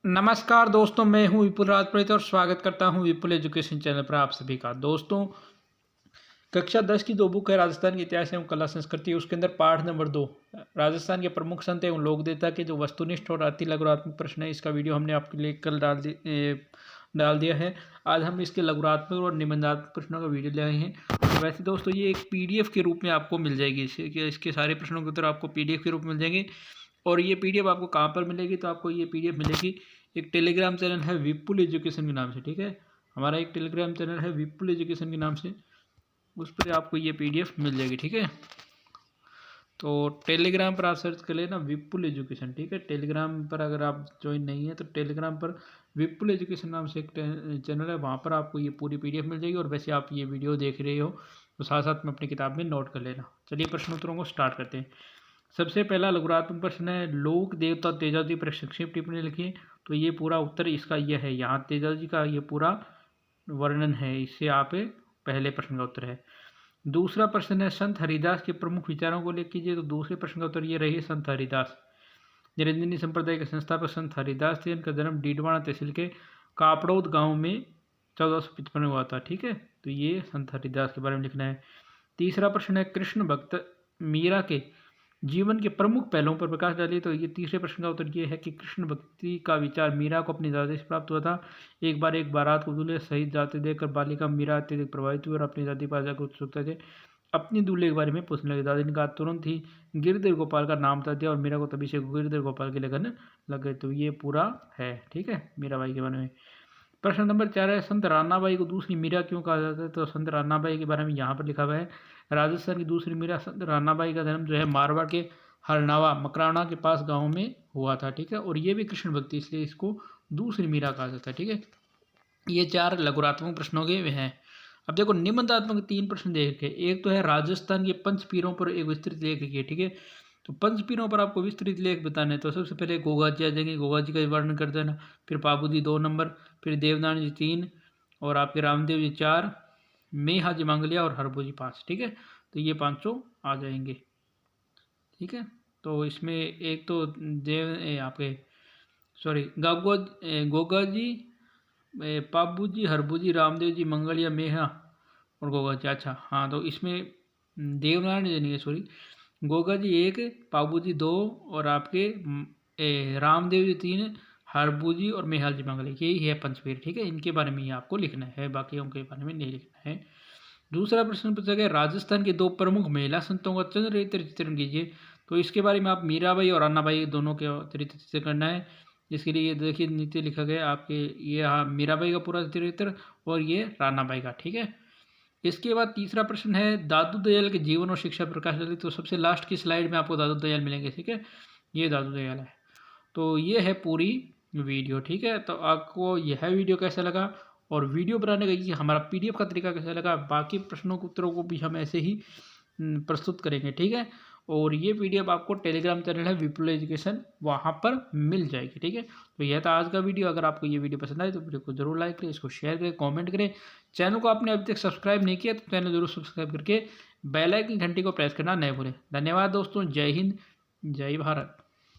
नमस्कार दोस्तों, मैं हूं विपुल राजपुरोहित और स्वागत करता हूं विपुल एजुकेशन चैनल पर आप सभी का। दोस्तों, कक्षा 10 की जो बुक है राजस्थान के इतिहास एवं कला संस्कृति, उसके अंदर पाठ नंबर 2 राजस्थान के प्रमुख संत एवं लोक देवता के जो वस्तुनिष्ठ और अति लघुरात्मक प्रश्न है, इसका वीडियो हमने आपके लिए कल डाल दिया है। आज हम इसके लघुरात्मक और निबंधात्मक प्रश्नों का वीडियो ले आए हैं। तो वैसे दोस्तों, ये एक पीडीएफ के रूप में आपको मिल जाएगी। इसके सारे प्रश्नों के उत्तर आपको पीडीएफ के रूप में मिल जाएंगे। और ये पीडीएफ आपको कहाँ पर मिलेगी? तो आपको ये पीडीएफ मिलेगी, एक टेलीग्राम चैनल है विपुल एजुकेशन के नाम से। ठीक है, हमारा एक टेलीग्राम चैनल है विपुल एजुकेशन के नाम से, उस पर आपको ये पीडीएफ मिल जाएगी। ठीक है, तो टेलीग्राम पर आप सर्च कर लेना विपुल एजुकेशन। ठीक है, टेलीग्राम पर अगर आप ज्वाइन नहीं है तो टेलीग्राम पर विपुल एजुकेशन नाम से एक चैनल है, वहाँ पर आपको ये पूरी पीडीएफ मिल जाएगी। और वैसे आप ये वीडियो देख रहे हो तो साथ साथ में अपनी किताब में नोट कर लेना। चलिए प्रश्न उत्तरों को स्टार्ट करते हैं। सबसे पहला लघुरात्मक प्रश्न है, लोक देवता तेजाजी पर संक्षिप्त टिप्पणी लिखिए। तो ये पूरा उत्तर इसका यह है, यहाँ तेजाजी का ये पूरा वर्णन है। इससे आप पहले प्रश्न का उत्तर है। दूसरा प्रश्न है, संत हरिदास के प्रमुख विचारों को लिख कीजिए। तो दूसरे प्रश्न का उत्तर ये रही, संत हरिदास। निरंजनी संप्रदाय के संस्थापक संत हरिदास थे। इनका जन्म डीडवाना तहसील के कापड़ौद गांव में 1455 में हुआ था। ठीक है, तो ये संत हरिदास के बारे में लिखना है। तीसरा प्रश्न है, कृष्ण भक्त मीरा के जीवन के प्रमुख पहलुओं पर प्रकाश डालिए। तो ये तीसरे प्रश्न का उत्तर ये है कि कृष्ण भक्ति का विचार मीरा को अपनी दादी से प्राप्त हुआ था। एक बारात को दूल्हे सहित जाते देखकर बालिका मीरा अत्यधिक प्रभावित हुई और अपनी दादी पास जाकर उत्सुकता से अपनी दूल्हे के बारे में पूछने लगी। दादी ने कहा, तुरंत ही गिरधर गोपाल का नाम बता दिया और मीरा को तभी से गिरधर गोपाल के लगन लग गए। तो ये पूरा है। ठीक है, मीराबाई के बारे में। प्रश्न नंबर 4 है, संत रानाबाई को दूसरी मीरा क्यों कहा जाता है? तो संत रानाबाई के बारे में यहाँ पर लिखा हुआ है, राजस्थान की दूसरी मीरा संत रानाबाई का जन्म जो है मारवाड़ के हरनावा मकराना के पास गांव में हुआ था। ठीक है, और ये भी कृष्ण भक्ति, इसलिए इसको दूसरी मीरा कहा जाता है। ठीक है, ये 4 लघुरात्मक प्रश्नों के वे हैं। अब देखो, निबंधात्मक 3 प्रश्न देखे। एक तो है राजस्थान के पंच पीरों पर एक विस्तृत लेख लिखिए। ठीक है, तो पंच पीरों पर आपको विस्तृत लेख बताने। तो सबसे पहले गोगा जी आ जाएंगे, गोगा जी का वर्णन कर देना। फिर पाबू जी 2 नंबर, फिर देवनारायण जी 3, और आपके रामदेव जी 4, मेहा जी मांगलिया और हरबू जी 5। ठीक है, तो ये 5 आ जाएंगे। ठीक है, तो इसमें एक तो आपके गोगा जी, पाबू जी, हरबू जी, रामदेव जी, मंगलिया, मेहा और गोगा जी। अच्छा हाँ, तो इसमें देवनारायण जी नहीं है, सॉरी, गोगा जी 1, पाबू जी 2, और आपके रामदेव जी 3, हरबू जी और मेहाल जी मंगल, यही है पंचवीर। ठीक है, इनके बारे में ही आपको लिखना है, बाकी उनके बारे में नहीं लिखना है। दूसरा प्रश्न पूछा गया, राजस्थान के 2 प्रमुख महिला संतों का चरित्र चित्रण कीजिए। तो इसके बारे में आप मीराबाई और अन्नाबाई दोनों के चरित्र चित्रण करना है। जिसके लिए देखिए नीचे लिखा गया आपके, ये मीराबाई का पूरा चरित्र और ये रानाबाई का। ठीक है, इसके बाद तीसरा प्रश्न है, दादू दयाल के जीवन और शिक्षा प्रकाश डालिए। तो सबसे लास्ट की स्लाइड में आपको दादू दयाल मिलेंगे। ठीक है, ये दादू दयाल है। तो ये है पूरी वीडियो। ठीक है, तो आपको यह वीडियो कैसा लगा और वीडियो बनाने का ये हमारा पीडीएफ का तरीका कैसा लगा, बाकी प्रश्नों के उत्तरों को भी हम ऐसे ही प्रस्तुत करेंगे। ठीक है, और ये पीडीएफ आपको टेलीग्राम चैनल है विपुल एजुकेशन, वहाँ पर मिल जाएगी। ठीक है, तो यह था आज का वीडियो। अगर आपको ये वीडियो पसंद आए तो वीडियो को जरूर लाइक करें, इसको शेयर करें, कमेंट करें। चैनल को आपने अभी तक सब्सक्राइब नहीं किया तो चैनल जरूर सब्सक्राइब करके बेल आइकन घंटी को प्रेस करना न भूलें। धन्यवाद दोस्तों, जय हिंद, जय भारत।